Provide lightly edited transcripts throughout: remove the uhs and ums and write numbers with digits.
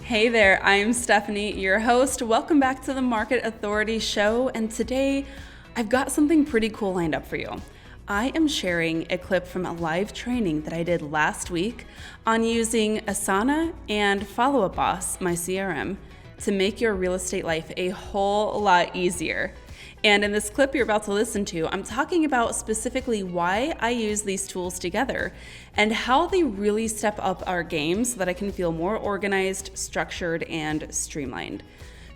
Hey there, I'm Stephanie, your host. Welcome back to the Market Authority Show, and today I've got something pretty cool lined up for you. I am sharing a clip from a live training that I did last week on using Asana and Follow Up Boss, my CRM, to make your real estate life a whole lot easier. And in this clip you're about to listen to, I'm talking about specifically why I use these tools together and how they really step up our game so that I can feel more organized, structured, and streamlined.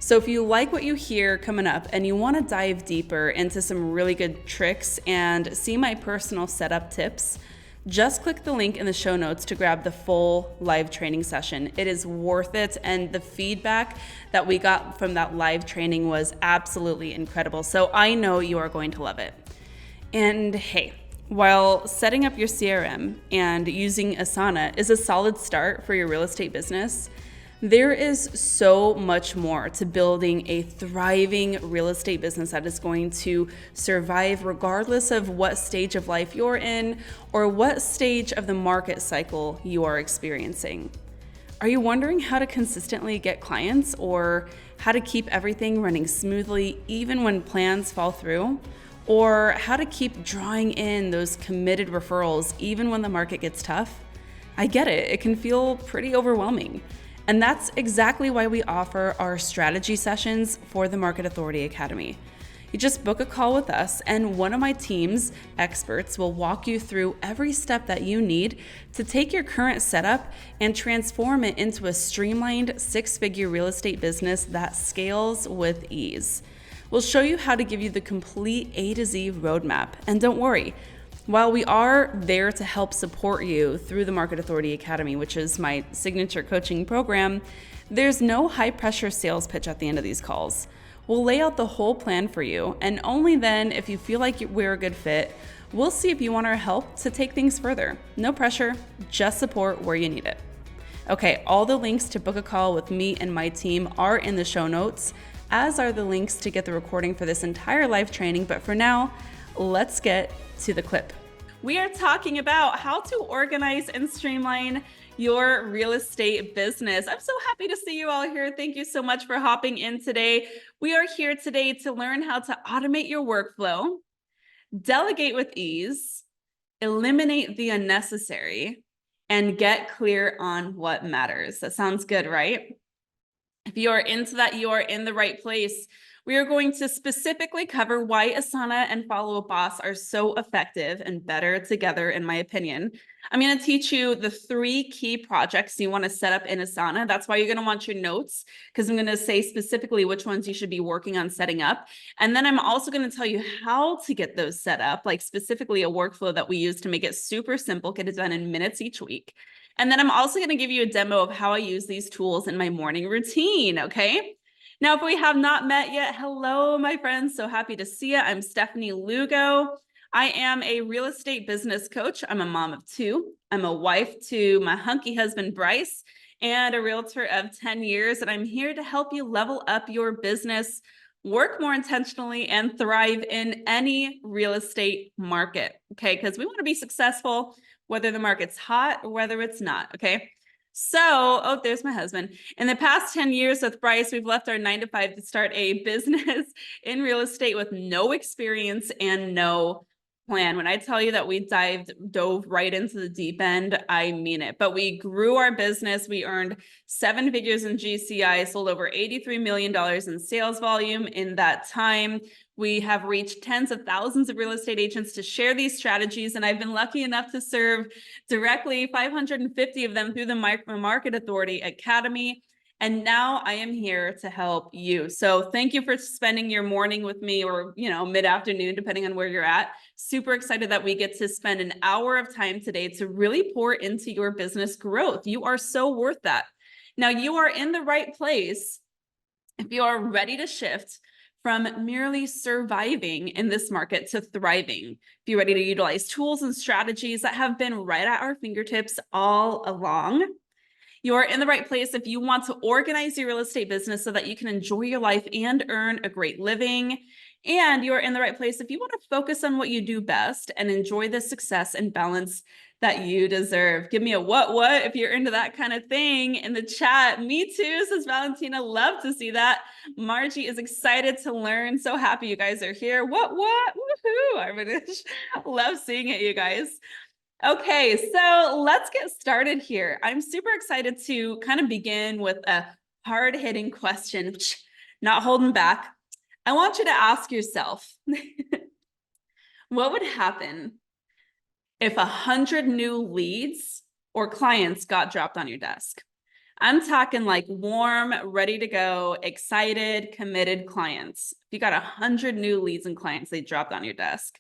So if you like what you hear coming up and you want to dive deeper into some really good tricks and see my personal setup tips, just click the link in the show notes to grab the full live training session. It is worth it, and the feedback that we got from that live training was absolutely incredible. So I know you are going to love it. And hey, while setting up your CRM and using Asana is a solid start for your real estate business, there is so much more to building a thriving real estate business that is going to survive regardless of what stage of life you're in or what stage of the market cycle you are experiencing. Are you wondering how to consistently get clients or how to keep everything running smoothly even when plans fall through? Or how to keep drawing in those committed referrals even when the market gets tough? I get it, it can feel pretty overwhelming. And that's exactly why we offer our strategy sessions for the Market Authority Academy. You just book a call with us, and one of my team's experts will walk you through every step that you need to take your current setup and transform it into a streamlined six-figure real estate business that scales with ease. We'll show you how to give you the complete A to Z roadmap. And don't worry, while we are there to help support you through the Market Authority Academy, which is my signature coaching program, there's no high-pressure sales pitch at the end of these calls. We'll lay out the whole plan for you, and only then, if you feel like we're a good fit, we'll see if you want our help to take things further. No pressure, just support where you need it. Okay, all the links to book a call with me and my team are in the show notes, as are the links to get the recording for this entire live training. But for now, let's get to the clip. We are talking about how to organize and streamline your real estate business. I'm so happy to see you all here. Thank you so much for hopping in today. We are here today to learn how to automate your workflow, delegate with ease, eliminate the unnecessary, and get clear on what matters. That sounds good, right? If you are into that, you are in the right place. We are going to specifically cover why Asana and Follow Up Boss are so effective and better together, in my opinion. I'm going to teach you the 3 key projects you want to set up in Asana. That's why you're going to want your notes, because I'm going to say specifically which ones you should be working on setting up. And then I'm also going to tell you how to get those set up, like specifically a workflow that we use to make it super simple, get it done in minutes each week. And then I'm also going to give you a demo of how I use these tools in my morning routine, okay? Now, if we have not met yet, hello, my friends. So happy to see you. I'm Stefanie Lugo. I am a real estate business coach. I'm a mom of 2. I'm a wife to my hunky husband, Bryce, and a realtor of 10 years. And I'm here to help you level up your business, work more intentionally, and thrive in any real estate market, okay? Because we want to be successful, whether the market's hot or whether it's not, okay? So, oh, there's my husband. In the past 10 years with Bryce, we've left our 9-to-5 to start a business in real estate with no experience and no plan. When I tell you that we dove right into the deep end, I mean it. But we grew our business. We earned 7 figures in GCI, sold over $83 million in sales volume in that time. We have reached tens of thousands of real estate agents to share these strategies, and I've been lucky enough to serve directly 550 of them through the Market Authority Academy. And now I am here to help you. So thank you for spending your morning with me, or, mid-afternoon, depending on where you're at. Super excited that we get to spend an hour of time today to really pour into your business growth. You are so worth that. Now, you are in the right place if you are ready to shift from merely surviving in this market to thriving. If you're ready to utilize tools and strategies that have been right at our fingertips all along. You're in the right place if you want to organize your real estate business so that you can enjoy your life and earn a great living. And you're in the right place if you want to focus on what you do best and enjoy the success and balance that you deserve. Give me a what if you're into that kind of thing in the chat. Me too, says Valentina. Love to see that. Margie is excited to learn. So happy you guys are here. What? Woohoo! I love seeing it, you guys. Okay, so let's get started here. I'm super excited to kind of begin with a hard-hitting question, not holding back. I want you to ask yourself, what would happen if 100 new leads or clients got dropped on your desk? I'm talking like warm, ready to go, excited, committed clients. If you got 100 new leads and clients, they dropped on your desk.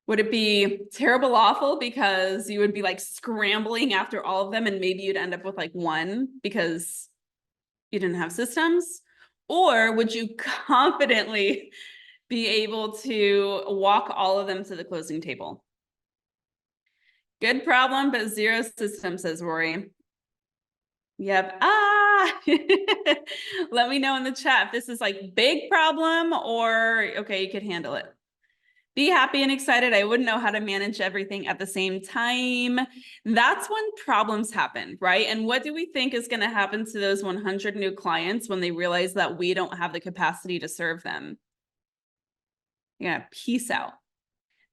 Would it be terrible, awful because you would be like scrambling after all of them and maybe you'd end up with like one because you didn't have systems? Or would you confidently be able to walk all of them to the closing table? Good problem, but zero system, says Rory. Yep. Let me know in the chat if this is like big problem or okay, you could handle it. Be happy and excited. I wouldn't know how to manage everything at the same time. That's when problems happen, right? And what do we think is going to happen to those 100 new clients when they realize that we don't have the capacity to serve them? Yeah, peace out.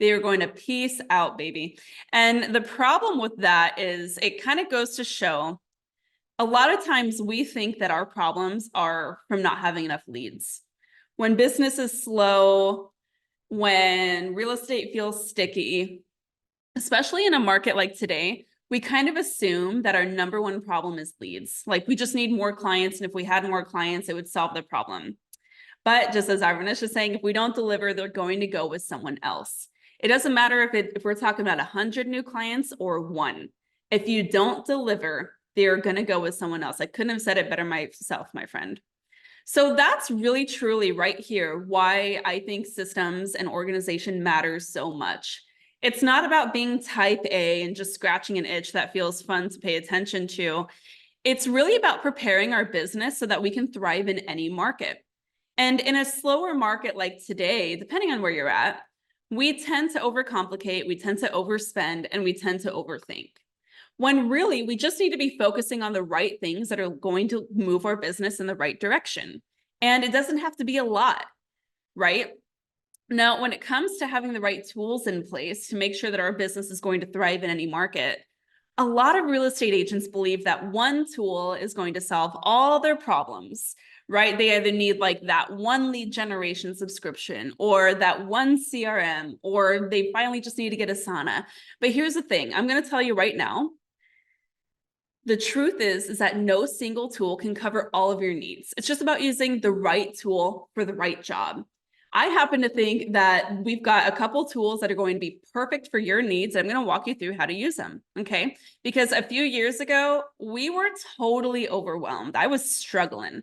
They are going to peace out, baby. And the problem with that is it kind of goes to show a lot of times we think that our problems are from not having enough leads. When business is slow, when real estate feels sticky, especially in a market like today, we kind of assume that our number one problem is leads. Like we just need more clients. And if we had more clients, it would solve the problem. But just as Arvinesh is saying, if we don't deliver, they're going to go with someone else. It doesn't matter if we're talking about 100 new clients or one. If you don't deliver, they're going to go with someone else. I couldn't have said it better myself, my friend. So that's really truly right here why I think systems and organization matters so much. It's not about being type A and just scratching an itch that feels fun to pay attention to. It's really about preparing our business so that we can thrive in any market. And in a slower market like today, depending on where you're at, we tend to overcomplicate, we tend to overspend, and we tend to overthink. When really we just need to be focusing on the right things that are going to move our business in the right direction. And it doesn't have to be a lot, right? Now, when it comes to having the right tools in place to make sure that our business is going to thrive in any market, a lot of real estate agents believe that one tool is going to solve all their problems, right? They either need like that one lead generation subscription or that one CRM, or they finally just need to get Asana. But here's the thing, I'm going to tell you right now, the truth is that no single tool can cover all of your needs. It's just about using the right tool for the right job. I happen to think that we've got a couple tools that are going to be perfect for your needs. I'm going to walk you through how to use them, okay? Because a few years ago, we were totally overwhelmed. I was struggling.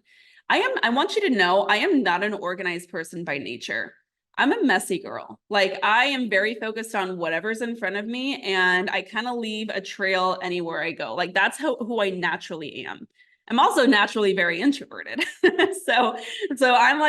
I want you to know, I am not an organized person by nature. I'm a messy girl. Like I am very focused on whatever's in front of me and I kind of leave a trail anywhere I go. Like that's who I naturally am. I'm also naturally very introverted. so I'm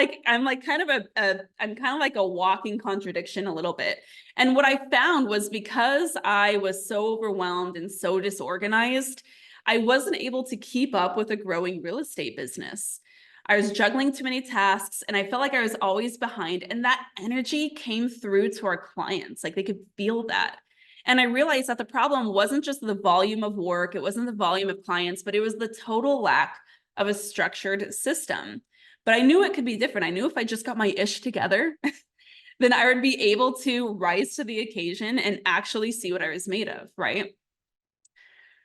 kind of like a walking contradiction a little bit. And what I found was because I was so overwhelmed and so disorganized, I wasn't able to keep up with a growing real estate business. I was juggling too many tasks and I felt like I was always behind, and that energy came through to our clients. Like they could feel that. And I realized that the problem wasn't just the volume of work, it wasn't the volume of clients, but it was the total lack of a structured system. But I knew it could be different. I knew if I just got my ish together, then I would be able to rise to the occasion and actually see what I was made of, right?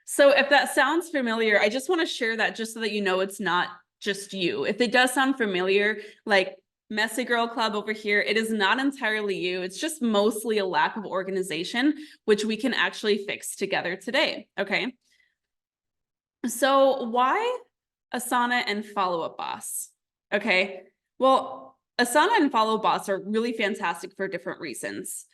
So if that sounds familiar, I just want to share that just so that you know it's not just you. If it does sound familiar, like Messy Girl Club over here, it is not entirely you. It's just mostly a lack of organization, which we can actually fix together today, okay? So why Asana and Follow Up Boss? Okay, well, Asana and Follow Up Boss are really fantastic for different reasons.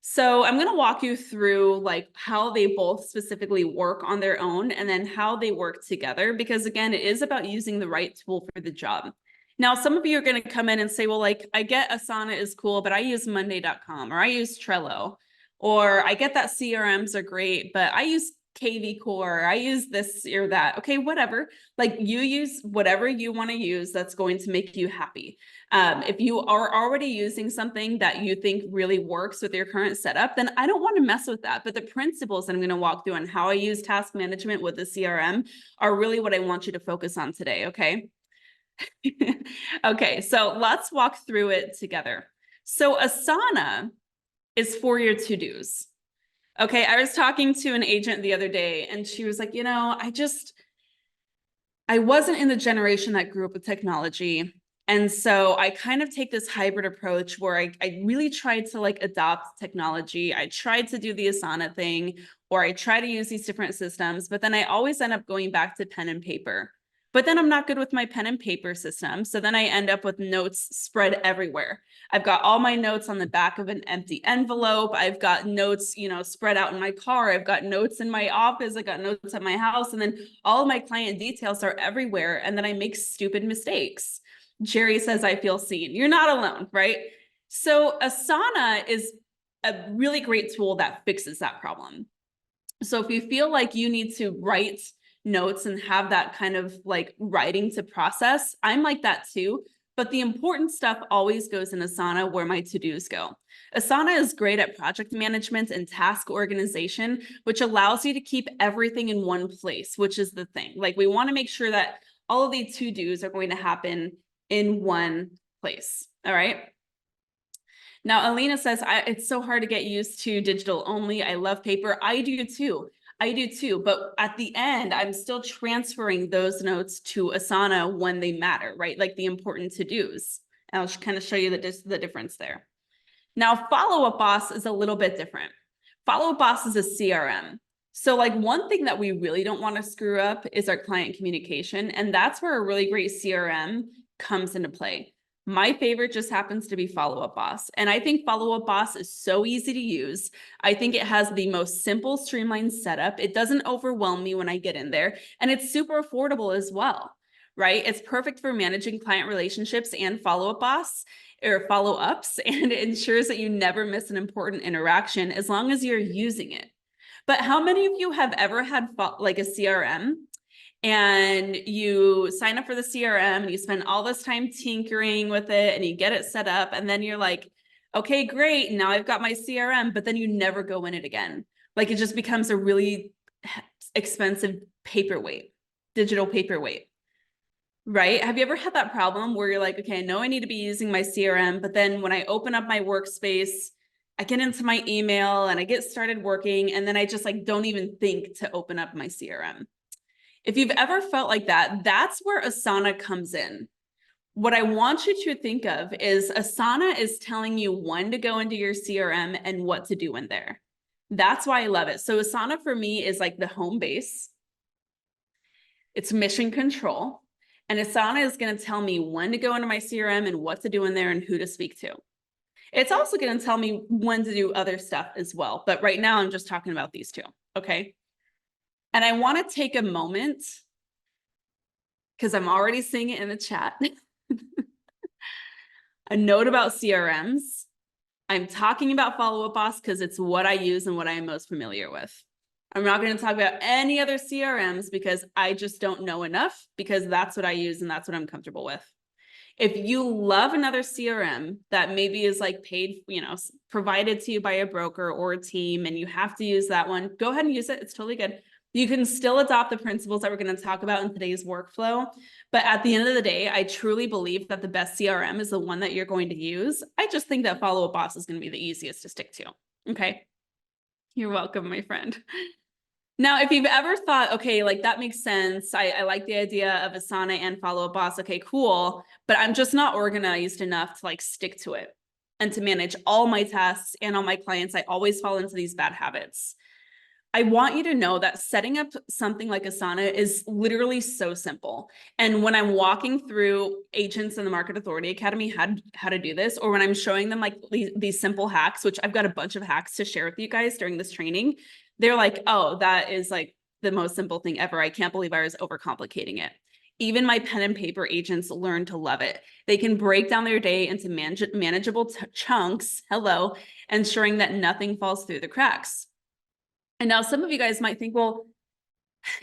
So I'm going to walk you through like how they both specifically work on their own and then how they work together, because again, it is about using the right tool for the job. Now, some of you are going to come in and say, well, like I get Asana is cool, but I use Monday.com or I use Trello. Or I get that CRMs are great, but I use KV Core, I use this or that. Okay, whatever. Like you use whatever you want to use that's going to make you happy. If you are already using something that you think really works with your current setup, then I don't want to mess with that. But the principles that I'm going to walk through on how I use task management with the CRM are really what I want you to focus on today. Okay. Okay, so let's walk through it together. So Asana is for your to-dos. Okay, I was talking to an agent the other day and she was like, I wasn't in the generation that grew up with technology. And so I kind of take this hybrid approach where I really tried to like adopt technology. I tried to do the Asana thing, or I try to use these different systems, but then I always end up going back to pen and paper. But then I'm not good with my pen and paper system. So then I end up with notes spread everywhere. I've got all my notes on the back of an empty envelope. I've got notes, spread out in my car. I've got notes in my office. I got notes at my house. And then all of my client details are everywhere. And then I make stupid mistakes. Jerry says, I feel seen. You're not alone, right? So Asana is a really great tool that fixes that problem. So if you feel like you need to write notes and have that kind of like writing to process, I'm like that too. But the important stuff always goes in Asana where my to-dos go. Asana is great at project management and task organization, which allows you to keep everything in one place, which is the thing. Like we want to make sure that all of these to-dos are going to happen in one place. All right. Now, Alina says, it's so hard to get used to digital only. I love paper. I do too. But at the end, I'm still transferring those notes to Asana when they matter, right? Like the important to-dos. And I'll kind of show you the difference there. Now, Follow-Up Boss is a little bit different. Follow-Up Boss is a CRM. So like one thing that we really don't want to screw up is our client communication. And that's where a really great CRM comes into play. My favorite just happens to be Follow-Up Boss. And I think Follow-Up Boss is so easy to use. I think it has the most simple, streamlined setup. It doesn't overwhelm me when I get in there. And it's super affordable as well, right? It's perfect for managing client relationships and Follow-Up Boss or follow-ups, and it ensures that you never miss an important interaction as long as you're using it. But how many of you have ever had like a CRM and you sign up for the CRM and you spend all this time tinkering with it and you get it set up and then you're like, okay, great, now I've got my CRM, but then you never go in it again. Like it just becomes a really expensive paperweight, digital paperweight, right? Have you ever had that problem where you're like, okay, I know I need to be using my CRM, but then when I open up my workspace, I get into my email and I get started working and then I just like don't even think to open up my CRM. If you've ever felt like that, that's where Asana comes in. What I want you to think of is Asana is telling you when to go into your CRM and what to do in there. That's why I love it. So Asana for me is like the home base. It's mission control. And Asana is going to tell me when to go into my CRM and what to do in there and who to speak to. It's also going to tell me when to do other stuff as well. But right now I'm just talking about these two. Okay. And I want to take a moment because I'm already seeing it in the chat. A note about CRMs. I'm talking about Follow-Up Boss because it's what I use and what I am most familiar with. I'm not going to talk about any other CRMs because I just don't know enough because that's what I use and that's what I'm comfortable with. If you love another CRM that maybe is like paid, provided to you by a broker or a team and you have to use that one, go ahead and use it. It's totally good. You can still adopt the principles that we're going to talk about in today's workflow. But at the end of the day, I truly believe that the best CRM is the one that you're going to use. I just think that Follow-Up Boss is going to be the easiest to stick to. Okay. You're welcome, my friend. Now, if you've ever thought, okay, like that makes sense. I like the idea of Asana and Follow-Up Boss. Okay, cool. But I'm just not organized enough to like stick to it and to manage all my tasks and all my clients. I always fall into these bad habits. I want you to know that setting up something like Asana is literally so simple. And when I'm walking through agents in the Market Authority Academy how to do this, or when I'm showing them like these simple hacks, which I've got a bunch of hacks to share with you guys during this training, they're like, oh, that is like the most simple thing ever. I can't believe I was overcomplicating it. Even my pen and paper agents learn to love it. They can break down their day into manageable chunks, ensuring that nothing falls through the cracks. And now some of you guys might think, well,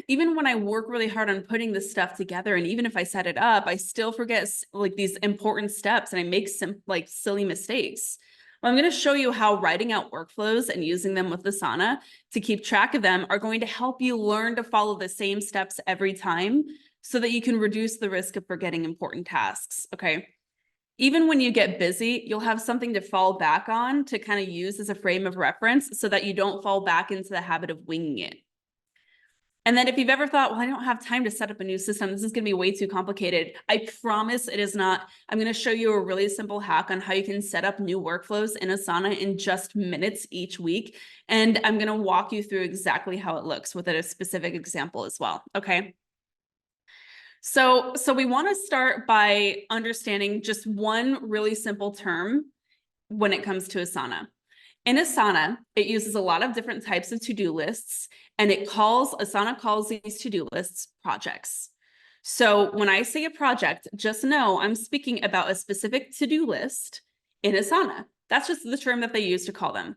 even when I work really hard on putting this stuff together, and even if I set it up, I still forget like these important steps and I make some like silly mistakes. Well, I'm going to show you how writing out workflows and using them with Asana to keep track of them are going to help you learn to follow the same steps every time so that you can reduce the risk of forgetting important tasks. Okay. Even when you get busy, you'll have something to fall back on to kind of use as a frame of reference so that you don't fall back into the habit of winging it. And then if you've ever thought, well, I don't have time to set up a new system, this is going to be way too complicated. I promise it is not. I'm going to show you a really simple hack on how you can set up new workflows in Asana in just minutes each week. And I'm going to walk you through exactly how it looks with a specific example as well. Okay. So we want to start by understanding just one really simple term when it comes to Asana. In Asana, it uses a lot of different types of to-do lists, and Asana calls these to-do lists projects. So when I say a project, just know I'm speaking about a specific to-do list in Asana. That's just the term that they use to call them.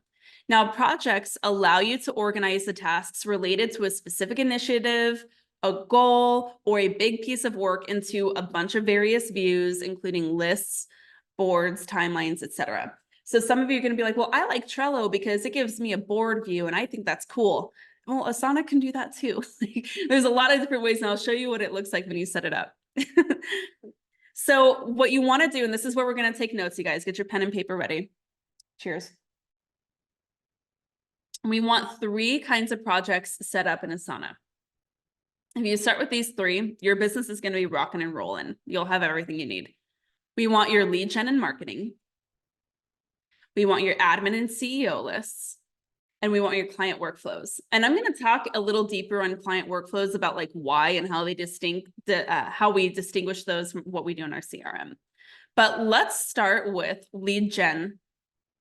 Now, projects allow you to organize the tasks related to a specific initiative, a goal, or a big piece of work into a bunch of various views, including lists, boards, timelines, etc. So some of you are going to be like, well, I like Trello because it gives me a board view and I think that's cool. Well, Asana can do that too. There's a lot of different ways, and I'll show you what it looks like when you set it up. So what you want to do, and this is where we're going to take notes, you guys, get your pen and paper ready. Cheers. We want 3 kinds of projects set up in Asana. If you start with these 3, your business is going to be rocking and rolling. You'll have everything you need. We want your lead gen and marketing. We want your admin and CEO lists, and we want your client workflows. And I'm going to talk a little deeper on client workflows about like why and how how we distinguish those from what we do in our CRM. But let's start with lead gen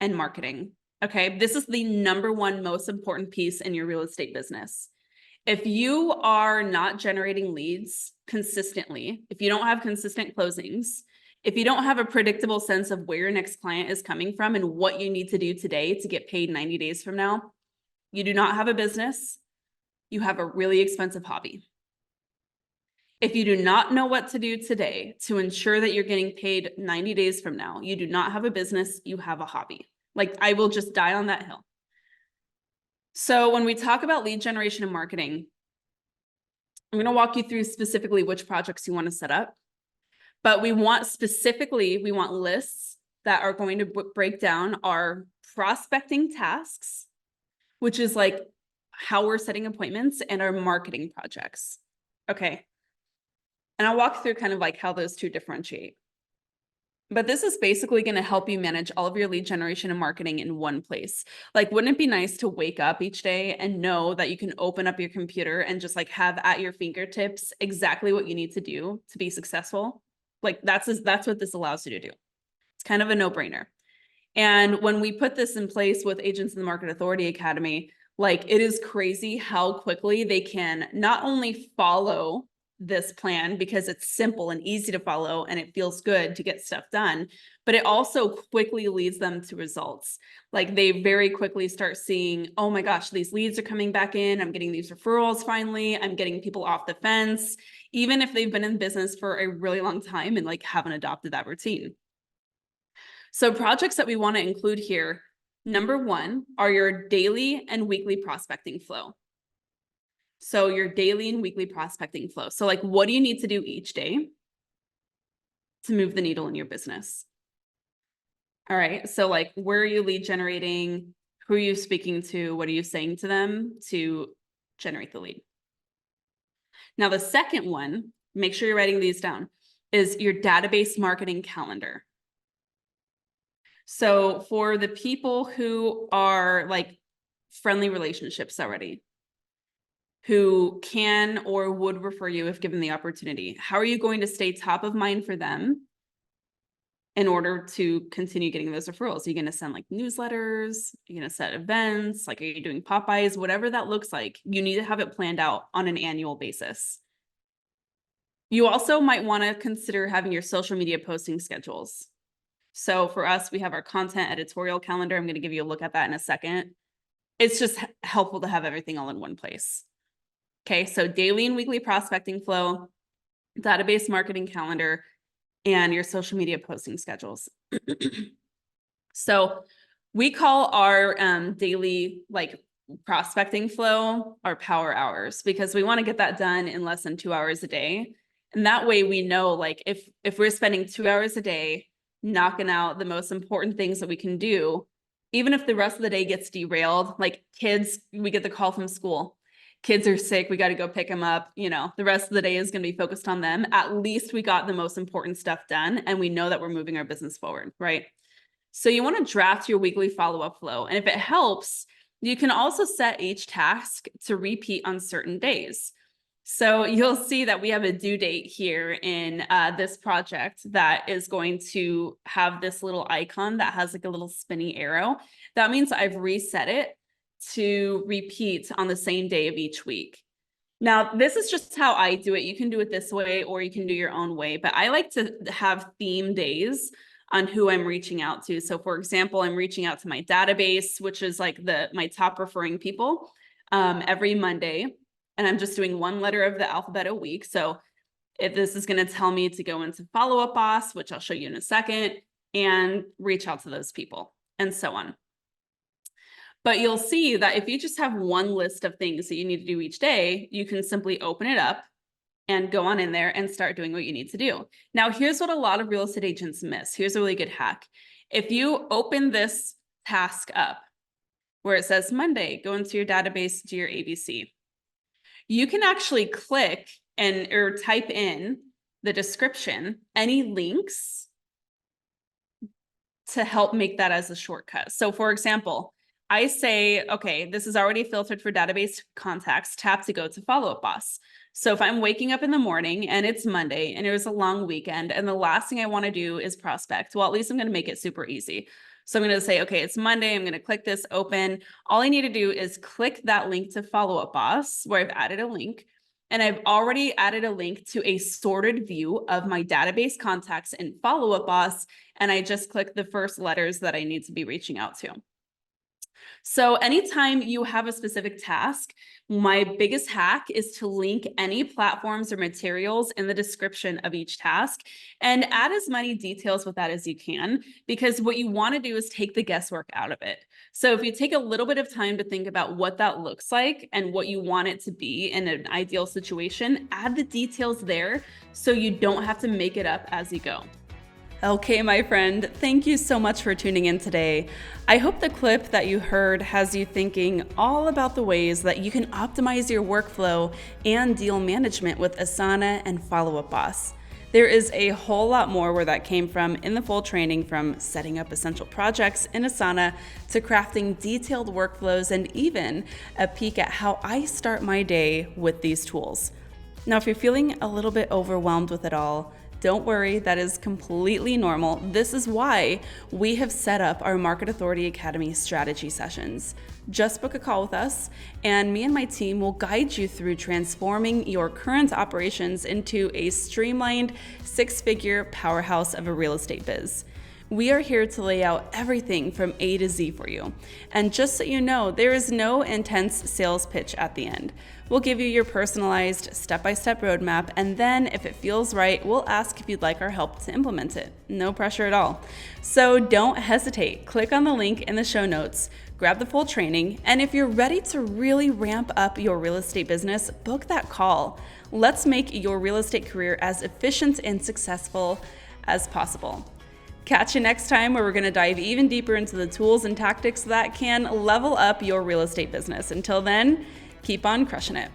and marketing. Okay, this is the #1 most important piece in your real estate business. If you are not generating leads consistently, if you don't have consistent closings, if you don't have a predictable sense of where your next client is coming from and what you need to do today to get paid 90 days from now, you do not have a business. You have a really expensive hobby. If you do not know what to do today to ensure that you're getting paid 90 days from now, you do not have a business, you have a hobby. Like, I will just die on that hill. So when we talk about lead generation and marketing, I'm going to walk you through specifically which projects you want to set up. But we want lists that are going to break down our prospecting tasks, which is like how we're setting appointments, and our marketing projects. Okay. And I'll walk through kind of like how those 2 differentiate. But this is basically going to help you manage all of your lead generation and marketing in one place. Like, wouldn't it be nice to wake up each day and know that you can open up your computer and just like have at your fingertips exactly what you need to do to be successful? Like, that's what this allows you to do. It's kind of a no-brainer. And when we put this in place with Agents in the Market Authority Academy, like, it is crazy how quickly they can not only follow this plan because it's simple and easy to follow and it feels good to get stuff done, but it also quickly leads them to results. Like, they very quickly start seeing, oh my gosh, these leads are coming back in. I'm getting these referrals finally. I'm getting people off the fence, even if they've been in business for a really long time and like haven't adopted that routine. So projects that we want to include here, #1 are your daily and weekly prospecting flow. So your daily and weekly prospecting flow. So like, what do you need to do each day to move the needle in your business? All right. So like, where are you lead generating? Who are you speaking to? What are you saying to them to generate the lead? Now, the second one, make sure you're writing these down, is your database marketing calendar. So for the people who are like friendly relationships already, who can or would refer you if given the opportunity, how are you going to stay top of mind for them in order to continue getting those referrals? Are you going to send like newsletters? Are you going to set events? Like, are you doing Popeyes? Whatever that looks like, you need to have it planned out on an annual basis. You also might want to consider having your social media posting schedules. So for us, we have our content editorial calendar. I'm going to give you a look at that in a second. It's just helpful to have everything all in one place. Okay, so daily and weekly prospecting flow, database marketing calendar, and your social media posting schedules. So we call our daily prospecting flow our power hours, because we want to get that done in less than 2 hours a day. And that way we know if we're spending 2 hours a day knocking out the most important things that we can do, even if the rest of the day gets derailed, like kids, we get the call from school. Kids are sick, we got to go pick them up. The rest of the day is going to be focused on them. At least we got the most important stuff done, and we know that we're moving our business forward, right? So you want to draft your weekly follow-up flow. And if it helps, you can also set each task to repeat on certain days. So you'll see that we have a due date here in this project that is going to have this little icon that has a little spinny arrow. That means I've reset it to repeat on the same day of each week. Now, this is just how I do it. You can do it this way, or you can do your own way, but I like to have theme days on who I'm reaching out to. So for example, I'm reaching out to my database, which is my top referring people every Monday. And I'm just doing one letter of the alphabet a week. So if this is going to tell me to go into follow-up boss, which I'll show you in a second, and reach out to those people, and so on. But you'll see that if you just have one list of things that you need to do each day, you can simply open it up and go on in there and start doing what you need to do. Now, here's what a lot of real estate agents miss. Here's a really good hack. If you open this task up where it says Monday, go into your database, do your ABC, you can actually click or type in the description, any links to help make that as a shortcut. So for example, I say, okay, this is already filtered for database contacts, tap to go to follow-up boss. So if I'm waking up in the morning and it's Monday and it was a long weekend and the last thing I want to do is prospect, well, at least I'm going to make it super easy. So I'm going to say, okay, it's Monday. I'm going to click this open. All I need to do is click that link to follow-up boss where I've added a link. And I've already added a link to a sorted view of my database contacts in follow-up boss. And I just click the first letters that I need to be reaching out to. So anytime you have a specific task, my biggest hack is to link any platforms or materials in the description of each task and add as many details with that as you can, because what you want to do is take the guesswork out of it. So if you take a little bit of time to think about what that looks like and what you want it to be in an ideal situation, add the details there so you don't have to make it up as you go. Okay, my friend, thank you so much for tuning in today. I hope the clip that you heard has you thinking all about the ways that you can optimize your workflow and deal management with Asana and Follow-Up Boss. There is a whole lot more where that came from in the full training, from setting up essential projects in Asana to crafting detailed workflows, and even a peek at how I start my day with these tools. Now, if you're feeling a little bit overwhelmed with it all, don't worry, that is completely normal. This is why we have set up our Market Authority Academy strategy sessions. Just book a call with us, and me and my team will guide you through transforming your current operations into a streamlined, six-figure powerhouse of a real estate biz. We are here to lay out everything from A to Z for you. And just so you know, there is no intense sales pitch at the end. We'll give you your personalized step-by-step roadmap, and then if it feels right, we'll ask if you'd like our help to implement it. No pressure at all. So don't hesitate. Click on the link in the show notes, grab the full training, and if you're ready to really ramp up your real estate business, book that call. Let's make your real estate career as efficient and successful as possible. Catch you next time, where we're going to dive even deeper into the tools and tactics that can level up your real estate business. Until then, keep on crushing it.